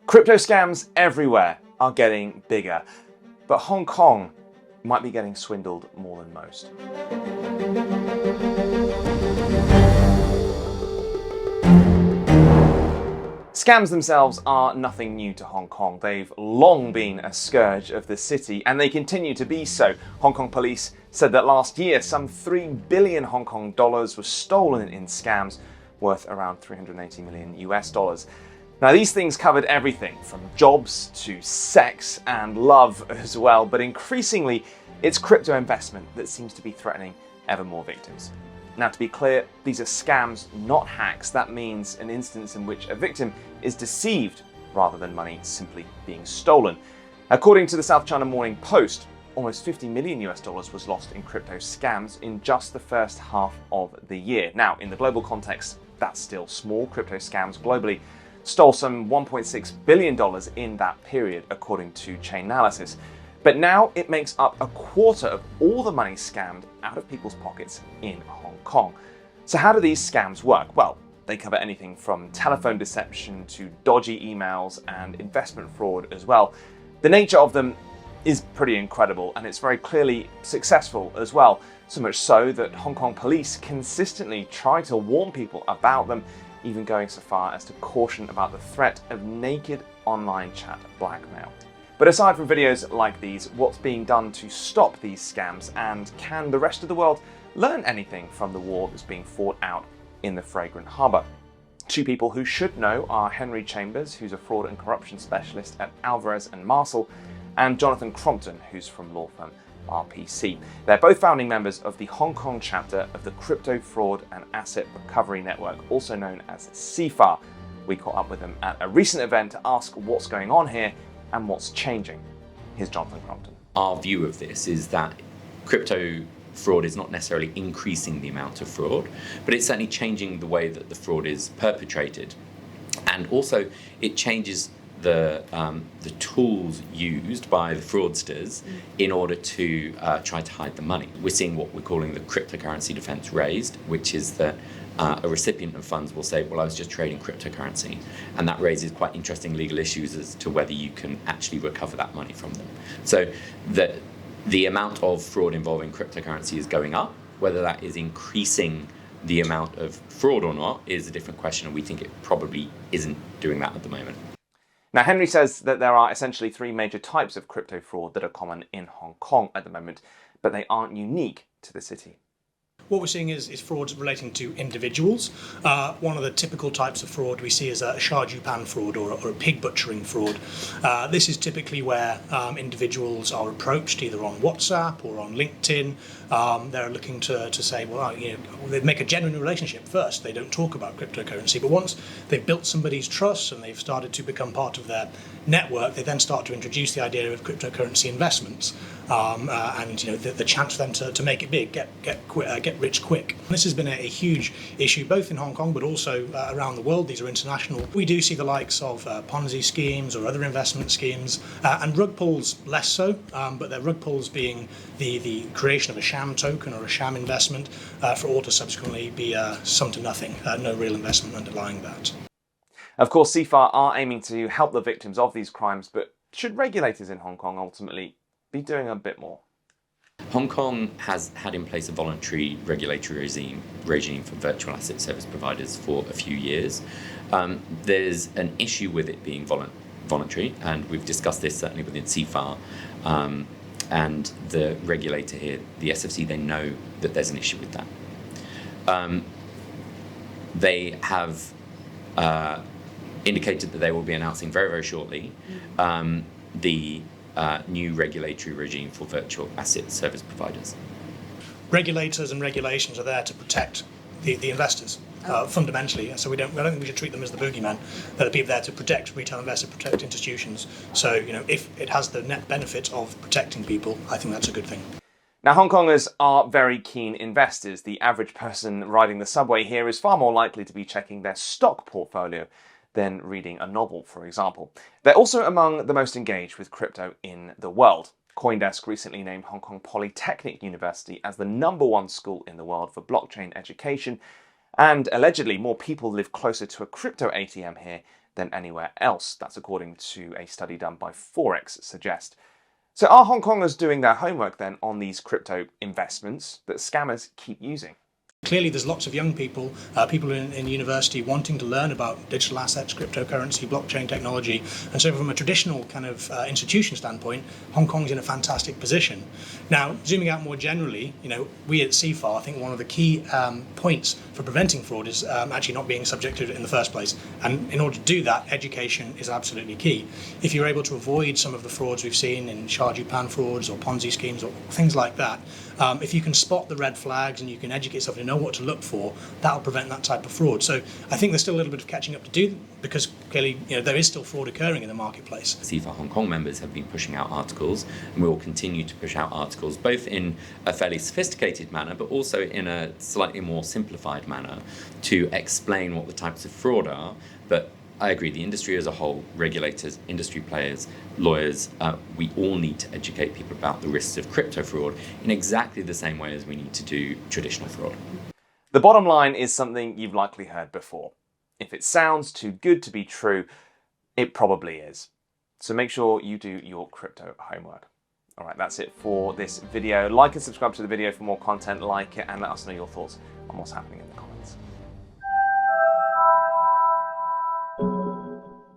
Crypto scams everywhere are getting bigger, but Hong Kong might be getting swindled more than most. Scams themselves are nothing new to Hong Kong. They've long been a scourge of the city, and they continue to be so. Hong Kong police said that last year, some 3 billion Hong Kong dollars was stolen in scams worth around 380 million US dollars. Now, these things covered everything from jobs to sex and love as well, but increasingly, it's crypto investment that seems to be threatening ever more victims. Now, to be clear, these are scams, not hacks. That means an instance in which a victim is deceived rather than money simply being stolen. According to the South China Morning Post, almost 50 million US dollars was lost in crypto scams in just the first half of the year. Now, in the global context, that's still small. Crypto scams globally stole some $1.6 billion in that period, according to Chainalysis. But now it makes up a quarter of all the money scammed out of people's pockets in Hong Kong. So how do these scams work? Well, they cover anything from telephone deception to dodgy emails and investment fraud as well. The nature of them is pretty incredible, and it's very clearly successful as well. So much so that Hong Kong police consistently try to warn people about them, even going so far as to caution about the threat of naked online chat blackmail. But aside from videos like these, what's being done to stop these scams, and can the rest of the world learn anything from the war that's being fought out in the Fragrant Harbour? Two people who should know are Henry Chambers, who's a fraud and corruption specialist at Alvarez & Marsal, and Jonathan Crompton, who's from law firm RPC. They're both founding members of the Hong Kong chapter of the Crypto Fraud and Asset Recovery Network, also known as CFAR. We caught up with them at a recent event to ask what's going on here and what's changing. Here's Jonathan Crompton. Our view of this is that crypto fraud is not necessarily increasing the amount of fraud, but it's certainly changing the way that the fraud is perpetrated. And also it changes the tools used by the fraudsters in order to try to hide the money. We're seeing what we're calling the cryptocurrency defense raised, which is that a recipient of funds will say, well, I was just trading cryptocurrency. And that raises quite interesting legal issues as to whether you can actually recover that money from them. So the amount of fraud involving cryptocurrency is going up. Whether that is increasing the amount of fraud or not is a different question, and we think it probably isn't doing that at the moment. Now, Henry says that there are essentially three major types of crypto fraud that are common in Hong Kong at the moment, but they aren't unique to the city. What we're seeing is fraud relating to individuals. One of the typical types of fraud we see is a Shah Pan fraud or a pig butchering fraud. This is typically where individuals are approached either on WhatsApp or on LinkedIn. They're looking to say, well, they make a genuine relationship first. They don't talk about cryptocurrency, but once they've built somebody's trust and they've started to become part of their network, they then start to introduce the idea of cryptocurrency investments and the chance for them to make it big, get rich quick. This has been a huge issue both in Hong Kong but also around the world. These are international. We do see the likes of Ponzi schemes or other investment schemes and rug pulls less so, but they're rug pulls being the creation of a sham token or a sham investment for all to subsequently be sum to nothing, no real investment underlying that. Of course, CFAR are aiming to help the victims of these crimes, but should regulators in Hong Kong ultimately be doing a bit more? Hong Kong has had in place a voluntary regulatory regime for virtual asset service providers for a few years. There's an issue with it being voluntary, and we've discussed this certainly within CFAR. And the regulator here, the SFC, they know that there's an issue with that. They have indicated that they will be announcing very, very shortly the new regulatory regime for virtual asset service providers. Regulators and regulations are there to protect the investors, fundamentally. So I don't think we should treat them as the boogeyman. They're the people there to protect retail investors, protect institutions. So if it has the net benefit of protecting people, I think that's a good thing. Now, Hong Kongers are very keen investors. The average person riding the subway here is far more likely to be checking their stock portfolio than reading a novel, for example. They're also among the most engaged with crypto in the world. CoinDesk recently named Hong Kong Polytechnic University as the #1 school in the world for blockchain education, and allegedly more people live closer to a crypto ATM here than anywhere else. That's according to a study done by Forex suggest. So are Hong Kongers doing their homework then on these crypto investments that scammers keep using? Clearly, there's lots of young people, people in university wanting to learn about digital assets, cryptocurrency, blockchain technology. And so from a traditional kind of institution standpoint, Hong Kong's in a fantastic position. Now, zooming out more generally, we at CFAR think one of the key points for preventing fraud is actually not being subject to it in the first place. And in order to do that, education is absolutely key. If you're able to avoid some of the frauds we've seen in Shah Japan frauds or Ponzi schemes or things like that, if you can spot the red flags and you can educate yourself to know what to look for, that'll prevent that type of fraud. So I think there's still a little bit of catching up to do, because clearly there is still fraud occurring in the marketplace. CFA Hong Kong members have been pushing out articles, and we will continue to push out articles both in a fairly sophisticated manner but also in a slightly more simplified manner to explain what the types of fraud are. But I agree, the industry as a whole, regulators, industry players, lawyers, we all need to educate people about the risks of crypto fraud in exactly the same way as we need to do traditional fraud. The bottom line is something you've likely heard before. If it sounds too good to be true, it probably is. So make sure you do your crypto homework. All right, that's it for this video. Like and subscribe to the video for more content like it, and let us know your thoughts on what's happening in the comments.